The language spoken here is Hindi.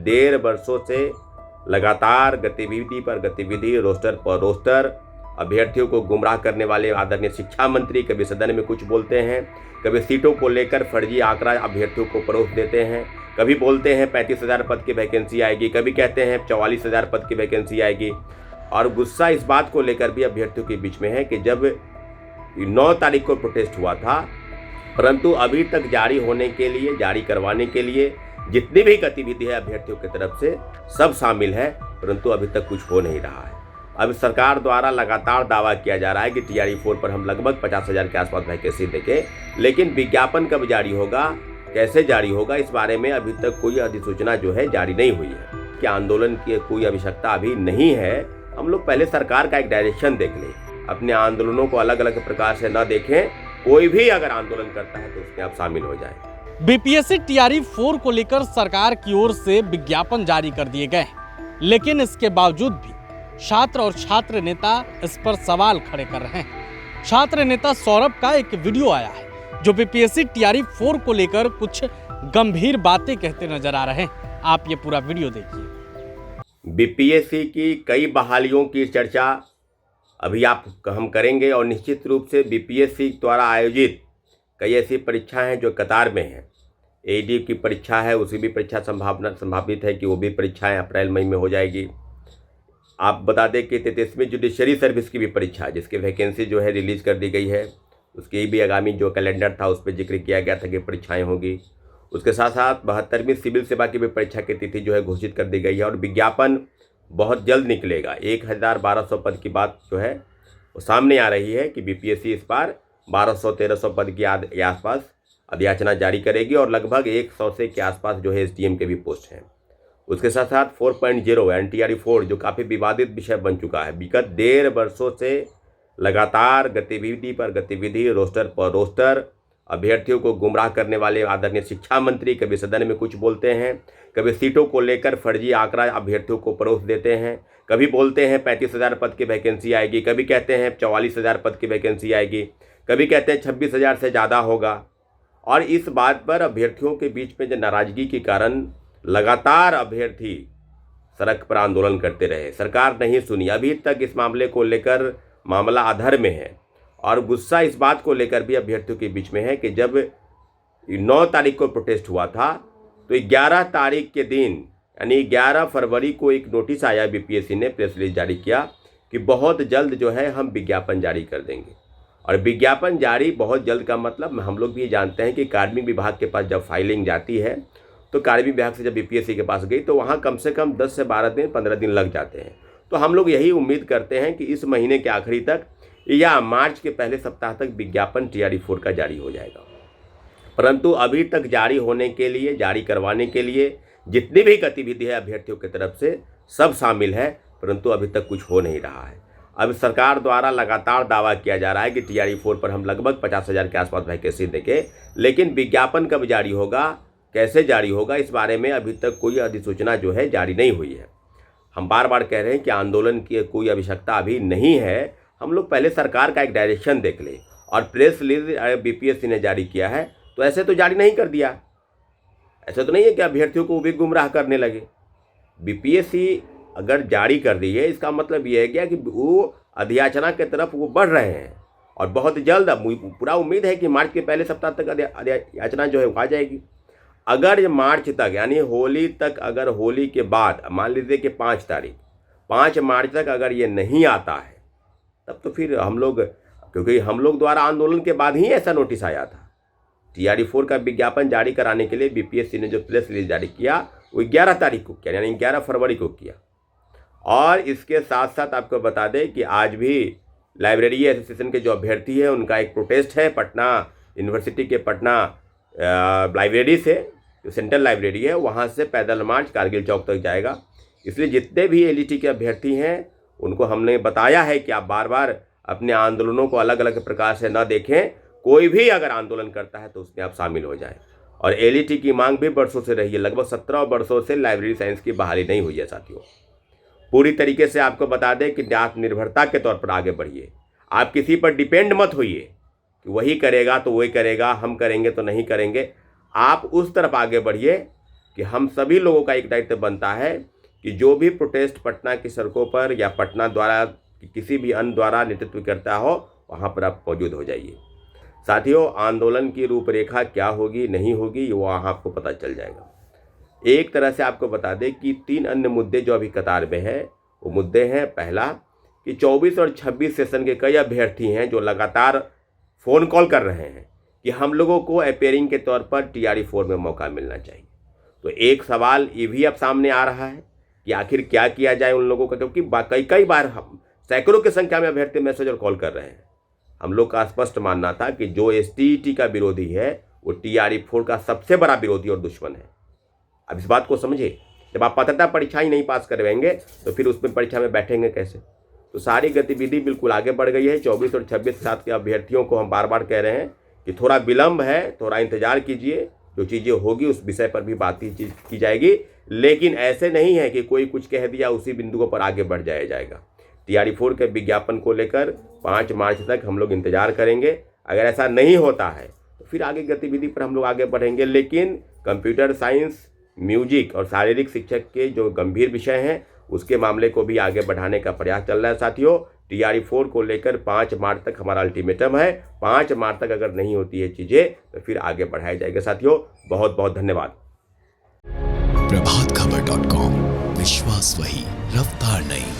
डेढ़ वर्षों से लगातार गतिविधि पर गतिविधि, रोस्टर पर रोस्टर अभ्यर्थियों को गुमराह करने वाले आदरणीय शिक्षा मंत्री कभी सदन में कुछ बोलते हैं, कभी सीटों को लेकर फर्जी आंकड़ा अभ्यर्थियों को परोस देते हैं, कभी बोलते हैं 35,000 पद की वैकेंसी आएगी, कभी कहते हैं 44,000 पद की वैकेंसी आएगी। और गुस्सा इस बात को लेकर भी अभ्यर्थियों के बीच में है कि जब 9 तारीख को प्रोटेस्ट हुआ था, परंतु अभी तक जारी होने के लिए, जारी करवाने के लिए जितनी भी गतिविधि है अभ्यर्थियों की तरफ से सब शामिल है, परंतु अभी तक कुछ हो नहीं रहा है। अब सरकार द्वारा लगातार दावा किया जा रहा है कि TRE-4 पर हम लगभग 50,000 के आसपास वैकेंसी देंगे, लेकिन विज्ञापन कब जारी होगा, कैसे जारी होगा, इस बारे में अभी तक कोई अधिसूचना जो है जारी नहीं हुई है। कि आंदोलन की कोई आवश्यकता अभी नहीं है। हम लोग पहले सरकार का एक डायरेक्शन देख लें, अपने आंदोलनों को अलग अलग प्रकार से न देखें। कोई भी अगर आंदोलन करता है तो उसमें आप शामिल हो जाएं। बीपीएससी TRE-4 को लेकर सरकार की ओर से विज्ञापन जारी कर दिए गए, लेकिन इसके बावजूद भी छात्र और छात्र नेता इस पर सवाल खड़े कर रहे हैं। छात्र नेता सौरभ का एक वीडियो आया है जो बीपीएससी TRE-4 को लेकर कुछ गंभीर बातें कहते नजर आ रहे हैं। आप ये पूरा वीडियो देखिए। बीपीएससी की कई बहालियों की चर्चा अभी हम करेंगे और निश्चित रूप से बीपीएससी द्वारा आयोजित कई ऐसी परीक्षाएं हैं जो कतार में हैं। AD की परीक्षा है, उसी भी परीक्षा संभावित है कि वो भी परीक्षाएं अप्रैल मई में हो जाएगी। आप बता दें कि 33वीं जुडिशरी सर्विस की भी परीक्षा, जिसकी वैकेंसी जो है रिलीज कर दी गई है, उसकी भी आगामी जो कैलेंडर था उस पर जिक्र किया गया था कि परीक्षाएं होगी। उसके साथ साथ 72वीं सिविल सेवा की भी परीक्षा की तिथि जो है घोषित कर दी गई है और विज्ञापन बहुत जल्द निकलेगा। 1,1200 पद की बात जो है वो सामने आ रही है कि बीपीएससी इस बार 1200-1300 पद के आसपास अधियाचना जारी करेगी और लगभग 100 से के आसपास जो है SDM के भी पोस्ट हैं। उसके साथ साथ 4.0 यानी TRE-4 जो काफ़ी विवादित विषय बन चुका है, विगत डेढ़ वर्षों से लगातार गतिविधि पर गतिविधि, रोस्टर पर रोस्टर अभ्यर्थियों को गुमराह करने वाले आदरणीय शिक्षा मंत्री कभी सदन में कुछ बोलते हैं, कभी सीटों को लेकर फर्जी आंकड़ा अभ्यर्थियों को परोस देते हैं, कभी बोलते हैं 35,000 पद की वैकेंसी आएगी, कभी कहते हैं 44,000 पद की वैकेंसी आएगी, कभी कहते हैं 26,000 से ज़्यादा होगा। और इस बात पर अभ्यर्थियों के बीच में जो नाराजगी के कारण लगातार अभ्यर्थी सड़क पर आंदोलन करते रहे। सरकार नहीं सुनी, अभी तक इस मामले को लेकर मामला अधर में है और गुस्सा इस बात को लेकर भी अभ्यर्थियों के बीच में है कि जब 9 तारीख को प्रोटेस्ट हुआ था तो 11 तारीख के दिन यानी 11 फरवरी को एक नोटिस आया, बीपीएससी ने प्रेस रिलीज जारी किया कि बहुत जल्द जो है हम विज्ञापन जारी कर देंगे। और विज्ञापन जारी बहुत जल्द का मतलब हम लोग भी ये जानते हैं कि कार्मिक विभाग के पास जब फाइलिंग जाती है तो कार्मिक विभाग से जब बीपीएससी के पास गई तो वहाँ कम से कम 10 से 12 दिन 15 दिन लग जाते हैं। तो हम लोग यही उम्मीद करते हैं कि इस महीने के आखिरी तक या मार्च के पहले सप्ताह तक विज्ञापन TRE-4 का जारी हो जाएगा। परंतु अभी तक जारी होने के लिए, जारी करवाने के लिए जितनी भी गतिविधि है अभ्यर्थियों की तरफ से सब शामिल है, परंतु अभी तक कुछ हो नहीं रहा है। अब सरकार द्वारा लगातार दावा किया जा रहा है कि TRE-4 पर हम लगभग 50,000 के आसपास वैकेंसी देंगे, लेकिन विज्ञापन कब जारी होगा, कैसे जारी होगा, इस बारे में अभी तक कोई अधिसूचना जो है जारी नहीं हुई है। हम बार बार कह रहे हैं कि आंदोलन की कोई आवश्यकता अभी नहीं है। हम लोग पहले सरकार का एक डायरेक्शन देख लें और प्रेस रिलीज बीपीएससी ने जारी किया है तो ऐसे तो जारी नहीं कर दिया। ऐसा तो नहीं है कि अभ्यर्थियों को भी गुमराह करने लगे। बीपीएससी अगर जारी कर दी है इसका मतलब ये है क्या कि वो अधियाचना की तरफ वो बढ़ रहे हैं और बहुत जल्द पूरा उम्मीद है कि मार्च के पहले सप्ताह तक अधियाचना जो है आ जाएगी। अगर मार्च तक यानी होली तक, अगर होली के बाद मान लीजिए कि 5 मार्च तक अगर ये नहीं आता है तब तो फिर हम लोग, क्योंकि हम लोग द्वारा आंदोलन के बाद ही ऐसा नोटिस आया था। TRE-4 का विज्ञापन जारी कराने के लिए बीपीएससी ने जो प्रेस रिलीज जारी किया वो 11 तारीख को किया, यानी 11 फरवरी को किया। और इसके साथ साथ आपको बता दें कि आज भी लाइब्रेरी एसोसिएशन के जो अभ्यर्थी हैं उनका एक प्रोटेस्ट है पटना यूनिवर्सिटी के पटना लाइब्रेरी से, जो सेंट्रल लाइब्रेरी है वहाँ से पैदल मार्च कारगिल चौक तक जाएगा। इसलिए जितने भी LET के अभ्यर्थी हैं उनको हमने बताया है कि आप बार बार अपने आंदोलनों को अलग अलग प्रकार से न देखें। कोई भी अगर आंदोलन करता है तो उसमें आप शामिल हो जाएं। और LET की मांग भी वर्षों से रही है, लगभग 17 वर्षों से लाइब्रेरी साइंस की बहाली नहीं हुई है। साथियों, पूरी तरीके से आपको बता दें कि आत्मनिर्भरता के तौर पर आगे बढ़िए। आप किसी पर डिपेंड मत होइए कि वही करेगा तो वही करेगा, हम करेंगे तो नहीं करेंगे। आप उस तरफ आगे बढ़िए कि हम सभी लोगों का एक दायित्व बनता है कि जो भी प्रोटेस्ट पटना की सड़कों पर या पटना द्वारा किसी भी अन्य द्वारा नेतृत्व करता हो, वहाँ पर आप मौजूद हो जाइए। साथियों, आंदोलन की रूपरेखा क्या होगी नहीं होगी वो वहाँ आपको पता चल जाएगा। एक तरह से आपको बता दें कि 3 अन्य मुद्दे जो अभी कतार में हैं वो मुद्दे हैं, पहला कि 24 और 26 सेशन के कई अभ्यर्थी हैं जो लगातार फ़ोन कॉल कर रहे हैं कि हम लोगों को अपेयरिंग के तौर पर TRE-4 में मौका मिलना चाहिए। तो एक सवाल ये भी अब सामने आ रहा है कि आखिर क्या किया जाए उन लोगों का, क्योंकि कई बार हम सैकड़ों की संख्या में अभ्यर्थी मैसेज और कॉल कर रहे हैं। हम लोग का स्पष्ट मानना था कि जो STET का विरोधी है वो TRE-4 का सबसे बड़ा विरोधी और दुश्मन है। अब इस बात को समझिए, जब आप पात्रता परीक्षा ही नहीं पास करवाएंगे तो फिर उसमें परीक्षा में बैठेंगे कैसे। तो सारी गतिविधि बिल्कुल आगे बढ़ गई है। 24 और 26 साल के अभ्यर्थियों को हम बार बार कह रहे हैं कि थोड़ा विलम्ब है, थोड़ा इंतजार कीजिए, जो चीज़ें होगी उस विषय पर भी बातचीत की जाएगी। लेकिन ऐसे नहीं है कि कोई कुछ कह दिया उसी बिंदुओं पर आगे बढ़ जाएगा। TRE-4 के विज्ञापन को लेकर 5 मार्च तक हम लोग इंतजार करेंगे। अगर ऐसा नहीं होता है तो फिर आगे गतिविधि पर हम लोग आगे बढ़ेंगे। लेकिन कंप्यूटर साइंस, म्यूजिक और शारीरिक शिक्षक के जो गंभीर विषय हैं उसके मामले को भी आगे बढ़ाने का प्रयास चल रहा है। साथियों, TRE-4 को लेकर 5 मार्च तक हमारा अल्टीमेटम है। 5 मार्च तक अगर नहीं होती है चीज़ें तो फिर आगे बढ़ाया जाएगा। साथियों, बहुत बहुत धन्यवाद। प्रभातखबर.com, विश्वास वही, रफ्तार नहीं।